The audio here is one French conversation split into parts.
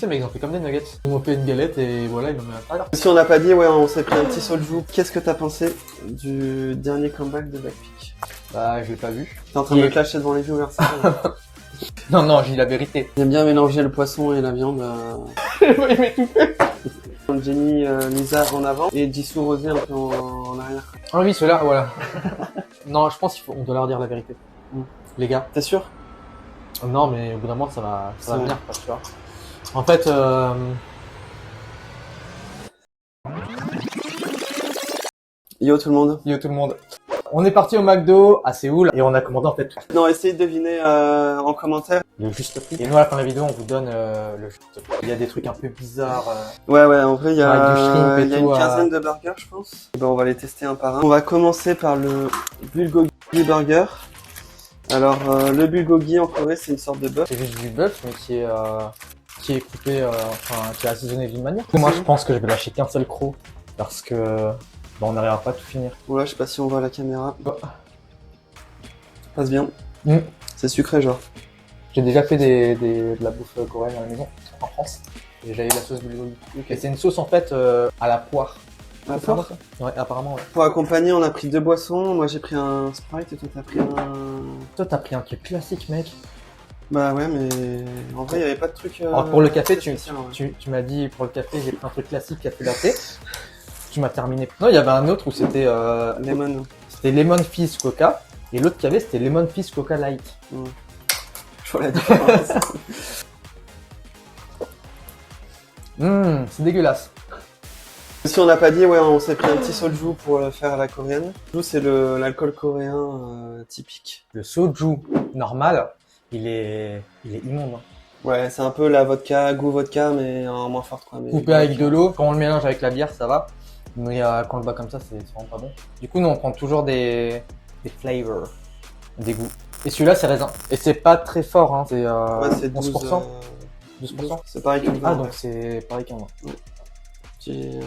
sais mec, ils ont fait comme des nuggets. Ils m'ont fait une galette et voilà, ils l'ont mis à l'intérieur. Si on n'a pas dit, ouais, on s'est pris un petit soju. Qu'est-ce que t'as pensé du dernier comeback de Blackpink? Bah, je l'ai pas vu. T'es en train de me clasher devant les viewers, c'est ça? Non, non, j'ai dit la vérité. J'aime bien mélanger le poisson et la viande. Il m'étouffer. Jenny Lisa en avant et Jisoo Rosé un peu en arrière. Ah oui, ceux-là, voilà. Non, je pense qu'on doit leur dire la vérité. Les gars. T'es sûr? Non, mais au bout d'un moment, ça va Ouais. venir, quoi, tu vois. En fait, Yo tout le monde. yo tout le monde. On est parti au McDo à Séoul et on a commandé en fait Non, essayez de deviner en commentaire. le juste prix. Et nous, à la fin de la vidéo, on vous donne le juste prix. Il y a des trucs un peu bizarres. Ouais, en vrai, il y Avec du shrimp et a tout, une quinzaine de burgers, je pense. Ben, on va les tester un par un. On va commencer par le bulgogi burger. Alors, le bulgogi en Corée, c'est une sorte de bœuf. C'est juste du bœuf, mais qui est coupé, enfin, qui est assaisonné d'une manière. Moi, je pense que je vais lâcher qu'un seul croc parce que bah, on n'arrivera pas à tout finir. Voilà, je sais pas si on voit la caméra. Oh. Passe bien. Mm. C'est sucré, genre. J'ai déjà fait de la bouffe coréenne à la maison, en France. J'ai déjà eu la sauce bulgogi. Et c'est une sauce en fait à la poire. Ah, C'est fort. ça ? Ouais, apparemment, ouais. Pour accompagner, on a pris 2 boissons. Moi, j'ai pris un Sprite et toi, t'as pris un... Toi, t'as pris un truc classique, mec. Bah ouais, mais en vrai, il y avait pas de truc... Alors, pour le café, très spécial, ouais. tu m'as dit, pour le café, j'ai pris un truc classique, café latte. Tu m'as terminé. Non, il y avait un autre où c'était Lemon. c'était Lemon Fizz Coca. Et l'autre qu'il y avait, c'était Lemon Fizz Coca Light. Je vois la différence. C'est dégueulasse. Si on n'a pas dit, ouais, on s'est pris un petit soju pour faire à la coréenne. Soju, c'est l'alcool coréen typique. Le soju normal, il est immonde. Hein. Ouais, c'est un peu la vodka, goût vodka, mais en moins forte, quoi. Mais Coupé avec de l'eau. Quand on le mélange avec la bière, ça va. Mais quand on le bat comme ça, c'est vraiment pas bon. Du coup, nous, on prend toujours des flavors, des goûts. Et celui-là, c'est raisin. Et c'est pas très fort, hein. C'est Ouais, c'est 12%. 12%. C'est pareil que le vin. Ah, ouais. donc c'est pareil qu'un vin. Petit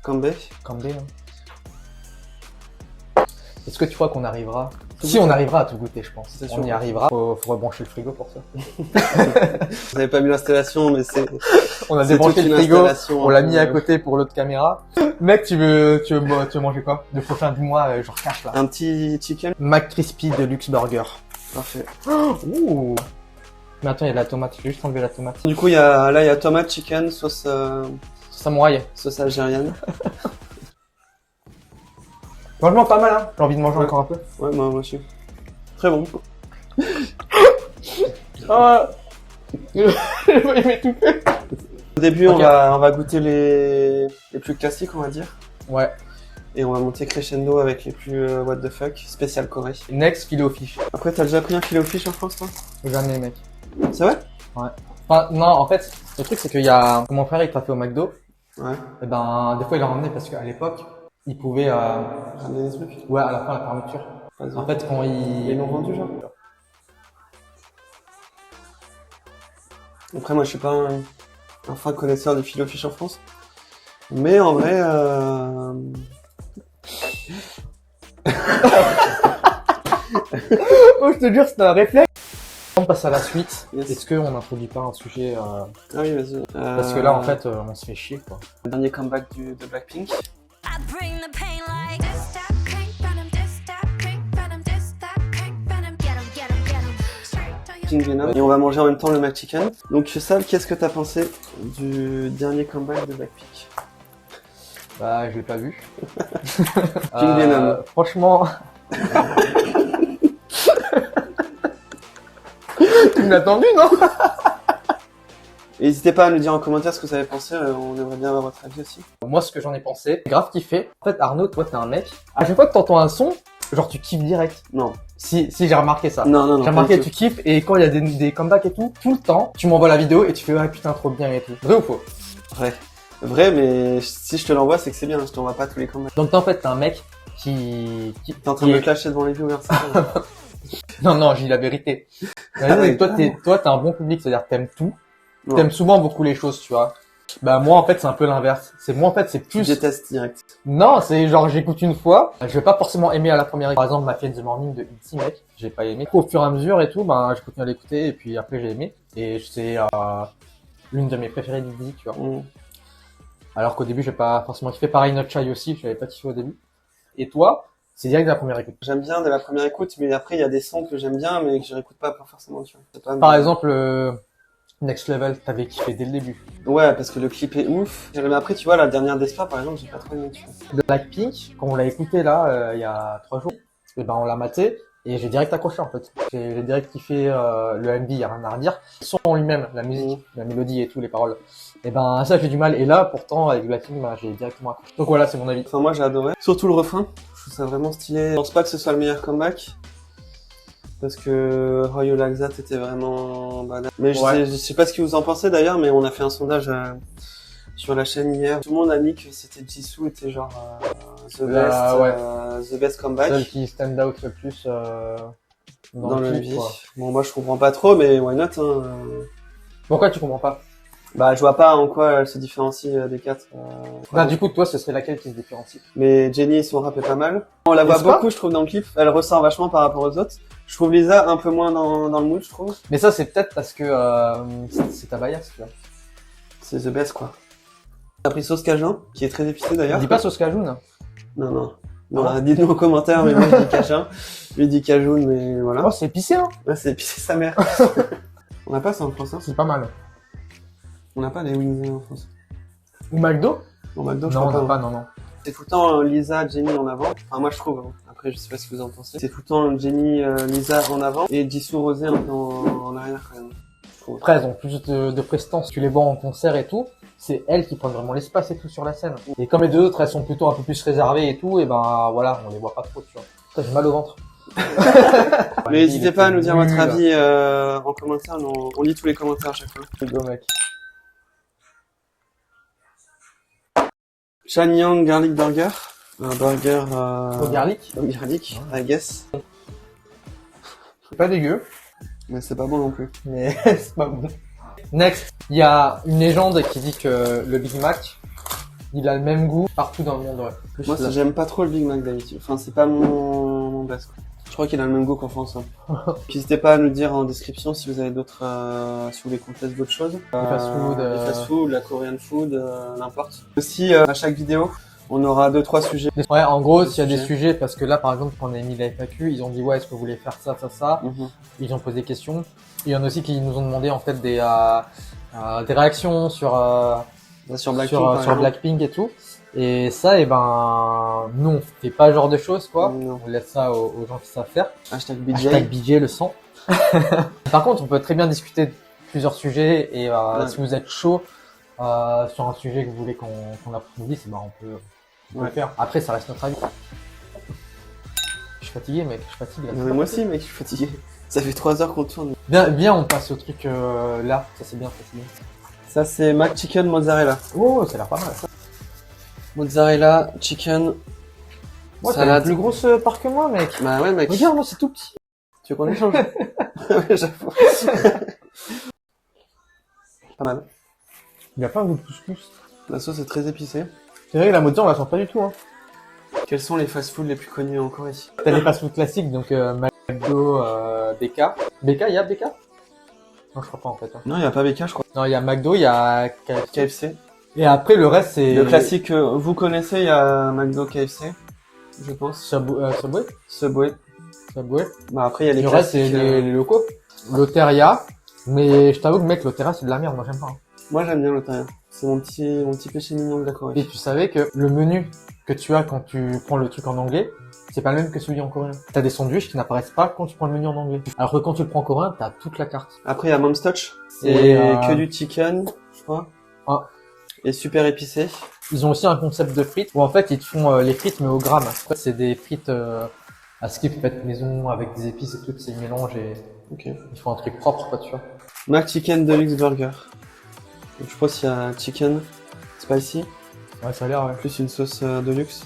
Cambé. Cambé, hein. Est-ce que tu crois qu'on arrivera? Si, on arrivera à tout goûter, je pense. C'est sûr. On y arrivera. Faut rebrancher le frigo pour ça. Vous avez pas vu l'installation, mais c'est... On a c'est débranché toute le une frigo. installation, On l'a un mis peu, à côté pour l'autre caméra. Mec, tu veux manger quoi? Le prochain du mois, genre cache là. Un petit chicken. McCrispy Deluxe Burger. Parfait. Ouh. Mais attends, il y a de la tomate. Je vais juste enlever la tomate. Du coup, il y a tomate, chicken, sauce Samouraï. algérienne. Franchement, pas mal, hein. J'ai envie de manger encore un peu. Ouais, moi aussi. Très bon. Ah. Il m'étouffer. Au début, Ok. on va goûter les plus classiques, on va dire. Ouais. Et on va monter crescendo avec les plus what the fuck, spécial Corée. Next, filet au fish. Après, t'as déjà pris un filet au fish en France, toi? Jamais, mec. C'est vrai? Enfin, non, en fait, le truc, c'est qu'il y a mon frère, il travaillait au McDo. Ouais. Et ben, des fois, il en ramenait parce qu'à l'époque, il pouvait, Ramener des trucs? ouais, à la fin, la fermeture. Vas-y. En fait, quand Ils l'ont vendu, genre? Après, moi, je suis pas un fin connaisseur du filet au fish en France. Mais en vrai, oh, je te jure, c'était un réflexe. On passe à la suite. Yes. Est-ce qu'on n'introduit pas un sujet, ah oui, vas-y. parce que là, en fait, on se fait chier, quoi. Dernier comeback de Blackpink. I bring the pain like this that pink venom, this that pink venom, this that pink venom. Get 'em, get 'em, get 'em. Straight to your King Venom. Et on va manger en même temps le McChicken. Donc, Sal, qu'est-ce que t'as pensé du dernier comeback de Blackpink? Bah, je l'ai pas vu. King Venom. Franchement. Tu me l'as attendu, non? Et n'hésitez pas à nous dire en commentaire ce que vous avez pensé, on aimerait bien avoir votre avis aussi. Moi, ce que j'en ai pensé, j'ai grave kiffé. En fait, Arnaud, toi, t'es un mec. À chaque fois que t'entends un son, genre, tu kiffes direct. Non. Si, j'ai remarqué ça. Non, J'ai remarqué, tu kiffes, et quand il y a des comebacks et tout le temps, tu m'envoies la vidéo et tu fais, ah putain, trop bien et tout. Vrai ou faux? Vrai, mais si je te l'envoie, c'est que c'est bien, je t'envoie pas tous les comebacks. Donc, en fait, t'es un mec qui T'es en train de me clasher devant les viewers, c'est ça? Non, j'ai dit la vérité. Ouais. Toi, t'es un bon public, c'est-à-dire que t'aimes tout. Ouais. T'aimes souvent beaucoup les choses, tu vois. Bah, moi, en fait, c'est un peu l'inverse. Moi, en fait, c'est Je plus... déteste direct. Non, c'est genre, j'écoute une fois, je vais pas forcément aimer à la première. Par exemple, Mafia in the Morning de ITZY, mec, j'ai pas aimé. Au fur et à mesure et tout, ben, je continue à l'écouter, et puis après, j'ai aimé. Et c'est, l'une de mes préférées de Didi, tu vois. Mm. Alors qu'au début, j'ai pas forcément kiffé. Pareil, Not Shy aussi, je l'avais pas kiffé au début. Et toi, c'est direct de la première écoute. J'aime bien de la première écoute, mais après il y a des sons que j'aime bien, mais que je réécoute pas forcément, tu vois. C'est pas Par exemple, Next Level, t'avais kiffé dès le début. Ouais, parce que le clip est ouf. Mais après, tu vois, la dernière Despa, par exemple, j'ai pas trop aimé, tu vois. Blackpink, quand on l'a écouté là, il y a 3 jours, et ben on l'a maté et j'ai direct accroché en fait. J'ai direct kiffé le MV, y a rien à redire. Le son en lui-même, la musique, la mélodie et tout, les paroles. Et ben ça j'ai du mal. Et là, pourtant avec Blackpink, ben, j'ai directement accroché. Donc voilà, c'est mon avis. Enfin, moi j'ai adoré. Surtout le refrain. Je trouve ça vraiment stylé. Je pense pas que ce soit le meilleur comeback. Parce que How Like That était vraiment badass. Mais je sais pas ce que vous en pensez d'ailleurs, mais on a fait un sondage sur la chaîne hier. Tout le monde a mis que c'était Jisoo était genre the best comeback. Celle qui stand out le plus dans le clip, MV. quoi. Bon, moi je comprends pas trop, mais why not, hein. Pourquoi tu comprends pas? Bah, je vois pas en quoi elle se différencie des quatre. Bah du coup, toi, ce serait laquelle qui se différencie? Mais Jennie, son rap est pas mal. On la voit N'est-ce pas beaucoup, je trouve, dans le clip. Elle ressort vachement par rapport aux autres. Je trouve Lisa un peu moins dans le mood, je trouve. Mais ça, c'est peut-être parce que c'est ta bias, tu vois. C'est the best, quoi. T'as pris sauce cajun, qui est très épicé d'ailleurs. Dis pas sauce cajun. Non. Dites-nous en commentaire, mais moi je dis cajun. Lui dit cajun, mais voilà. Oh, c'est épicé, hein. Ouais, c'est épicé sa mère. On n'a pas ça en France, hein. C'est pas mal. On n'a pas les wings en France. Ou McDo? Au McDo, je Non, crois on pas. n'a pas, non. C'est tout le temps Lisa, Jennie en avant. Enfin, moi je trouve, hein. Après, je sais pas ce que vous en pensez. C'est tout le temps Jennie, Lisa en avant et Jisoo Rosé un peu en arrière quand même. Après, elles ont plus de prestance. Tu les vois en concert et tout. C'est elles qui prennent vraiment l'espace et tout sur la scène. Et comme les deux autres, elles sont plutôt un peu plus réservées et tout, et ben voilà, on les voit pas trop, tu vois. Putain, j'ai mal au ventre. Mais n'hésitez pas à nous dire votre avis en commentaire. On lit tous les commentaires à chaque fois. C'est go, mec. Shanyang Garlic Burger. Un burger Au garlic. au garlic, I guess. C'est pas dégueu, Mais c'est pas bon non plus. mais c'est pas bon. Next, il y a une légende qui dit que le Big Mac, il a le même goût partout dans le monde. Ouais. Plus Moi, là. j'aime pas trop le Big Mac d'habitude. Enfin, c'est pas mon best, quoi. Je crois qu'il a le même goût qu'en France. Hein. N'hésitez pas à nous dire en description si vous avez d'autres, si vous voulez qu'on teste d'autres choses. Les fast-food, les fast-food, la Korean food, n'importe. Aussi, à chaque vidéo, on aura 2-3 sujets. Ouais, en gros, s'il y a des sujets, parce que là, par exemple, quand on a mis la FAQ, ils ont dit ouais, est-ce que vous voulez faire ça. Ils ont posé des questions. Il y en a aussi qui nous ont demandé en fait des réactions sur Sur Blackpink, par sur exemple. Blackpink et tout. Et ça, et ben, nous, on fait pas ce genre de choses, quoi. Non. On laisse ça aux gens qui savent faire. Hashtag BJ. Hashtag BJ le sang. Par contre, on peut très bien discuter de plusieurs sujets et si vous êtes chaud sur un sujet que vous voulez qu'on approfondisse, ben on peut le faire. Après, ça reste notre avis. Je suis fatigué, mec. Je suis fatigué. Là. Non, mais moi aussi, mec, je suis fatigué. Ça fait 3 heures qu'on tourne. Bien, on passe au truc là. Ça c'est bien, Ça, c'est Mac Chicken Mozzarella. Oh, ça a l'air pas mal. Ça. Mozzarella, chicken, Ouais, t'as salade. une plus grosse part que moi, mec. Bah ouais, mec. Regarde, moi c'est tout petit. Tu veux qu'on échange? Ouais, j'avoue. Pas mal. Il y a pas un goût de couscous. La sauce est très épicée. C'est vrai que la mozza, on la sent pas du tout. Hein. Quels sont les fast-food les plus connus en Corée? T'as les fast-food classiques, donc McDo, BK. BK, il y a BK? Non, je crois pas en fait. Hein. Non, il y a pas BK, je crois. Non, il y a McDo, il y a KFC. KFC. Et après, le reste, c'est... Le classique, vous connaissez, il y a McDo, KFC, je pense. Subway. Subway. Bah après, il y a les Le reste, c'est classiques. les locaux. Loteria. Mais je t'avoue que, mec, Loteria, c'est de la merde. Moi, j'aime pas. Hein. Moi, j'aime bien l'Otaria. C'est mon petit péché mignon de la Corée. Et tu savais que le menu que tu as quand tu prends le truc en anglais, c'est pas le même que celui en coréen. T'as des sandwichs qui n'apparaissent pas quand tu prends le menu en anglais. Alors que quand tu le prends en coréen, t'as toute la carte. Après, il y a Mom's Touch. C'est Et, que du chicken, je crois. Ah. Et super épicé. Ils ont aussi un concept de frites où en fait ils te font les frites mais au gramme. En fait, c'est des frites à skip faites maison avec des épices et tout, c'est une mélange et Ok. ils font un truc propre quoi tu vois. Mac Chicken Deluxe Burger. Donc, je pense qu'il y a chicken spicy, Ouais ça a l'air ouais. plus une sauce deluxe.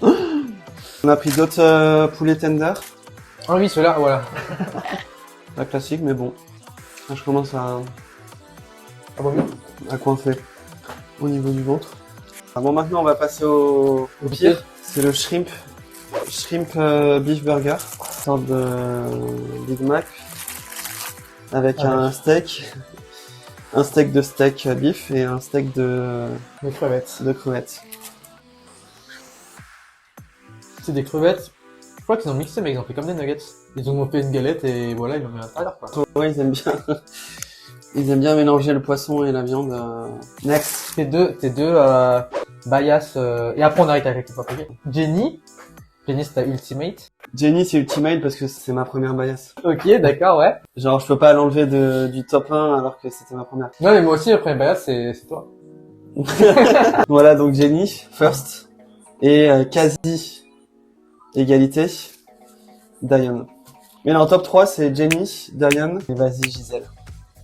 On a pris d'autres poulets tender. Ah oui ceux-là voilà. Pas classique, mais bon. Là, je commence Ah bon mieux. à coincer au niveau du ventre. Ah bon, maintenant, on va passer au Au pire. C'est le shrimp beef burger. sorte de Big Mac avec un steak de steak beef et un steak de crevettes. C'est des crevettes. Je crois qu'ils ont mixé, mais ils ont fait comme des nuggets. Ils ont fait une galette et voilà, ils l'ont mis à l'intérieur, quoi. Ouais, ils aiment bien mélanger le poisson et la viande. Next. Tes deux bias, et après on arrête avec les papiers. Jenny, c'est ta ultimate. Jenny, c'est ultimate parce que c'est ma première bias. Ok, d'accord, ouais. Genre, je peux pas l'enlever du top 1 alors que c'était ma première. Non, mais moi aussi, la première bias, c'est toi. Voilà, donc Jenny, first. Et quasi égalité, Diane. Mais non, top 3, c'est Jenny, Diane, et vas-y, Gisèle.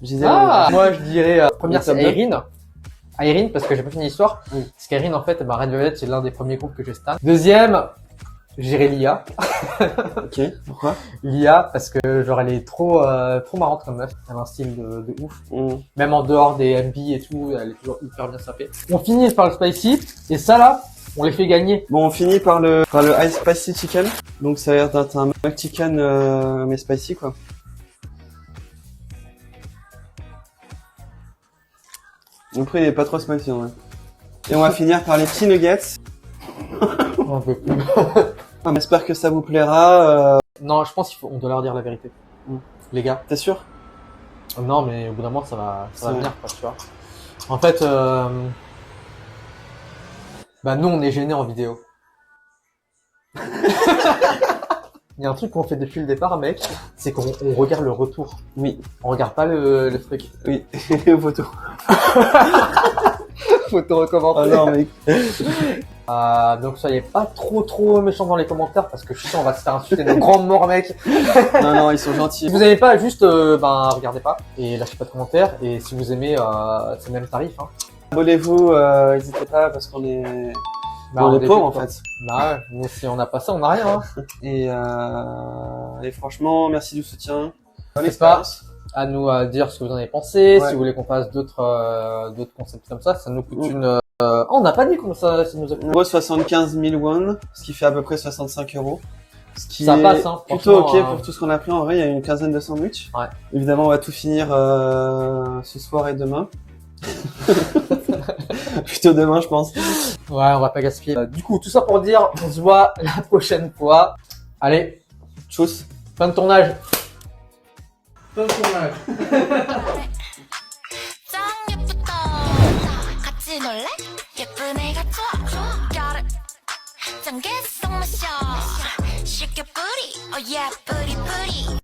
Gisèle. Moi, je dirais, première, c'est top deux. Irene. Irene, parce que j'ai pas fini l'histoire. Oui. Parce qu'Irene, en fait, Red Velvet, c'est l'un des premiers groupes que j'ai stan. Deuxième, j'irais Lia. Ok, pourquoi? Lia, parce que, genre, elle est trop marrante comme meuf. Elle a un style de ouf. Même en dehors des MV et tout, elle est toujours hyper bien sapée. On finit par le spicy, et ça, là, on les fait gagner. Bon, on finit par le Ice Spicy Chicken. Donc, ça a l'air d'être un McChicken, mais spicy, quoi. Après, il est pas trop spicy, en vrai. Et on va finir par les petits nuggets. On peut plus. J'espère que ça vous plaira. Non, je pense qu'on doit leur dire la vérité. Les gars. T'es sûr? Non, mais au bout d'un moment, ça va Ouais. venir, quoi, tu vois. En fait, bah, nous, on est gênés en vidéo. Il y a un truc qu'on fait depuis le départ, mec, c'est qu'on regarde le retour. Oui. On regarde pas le truc. Oui. Photo. Faut te recommander. Oh non, mec. Donc soyez pas trop méchants dans les commentaires parce que je suis sûr on va se faire insulter de grands morts, mec. Non, ils sont gentils. Si vous aimez pas, juste regardez pas et lâchez pas de commentaires. Et si vous aimez, c'est le même tarif. Hein. Abonnez-vous, n'hésitez pas parce qu'on est on est pauvres en fait. Bah ouais, nous si on a pas ça, on a rien. Hein. Et franchement, merci du soutien. N'hésitez pas à nous dire ce que vous en avez pensé. Ouais. Si vous voulez qu'on fasse d'autres concepts comme ça nous coûte une. On n'a pas dit comment ça nous a coûté. En gros, 75 000 won, ce qui fait à peu près 65 €. Ce qui Ça est passe, hein, plutôt ok franchement, pour tout ce qu'on a pris. En vrai, il y a une quinzaine de sandwichs. Ouais. Évidemment, on va tout finir ce soir et demain. Plutôt demain, je pense. Ouais, on va pas gaspiller. Du coup, tout ça pour dire, on se voit la prochaine fois. Allez, Tchuss. fin de tournage. Fin de tournage. 짱 예쁘다 같이 놀래? 예쁜 애가 좋아 Got it 짱 개성 마셔 쉽게 뿌리 Oh yeah 뿌리 뿌리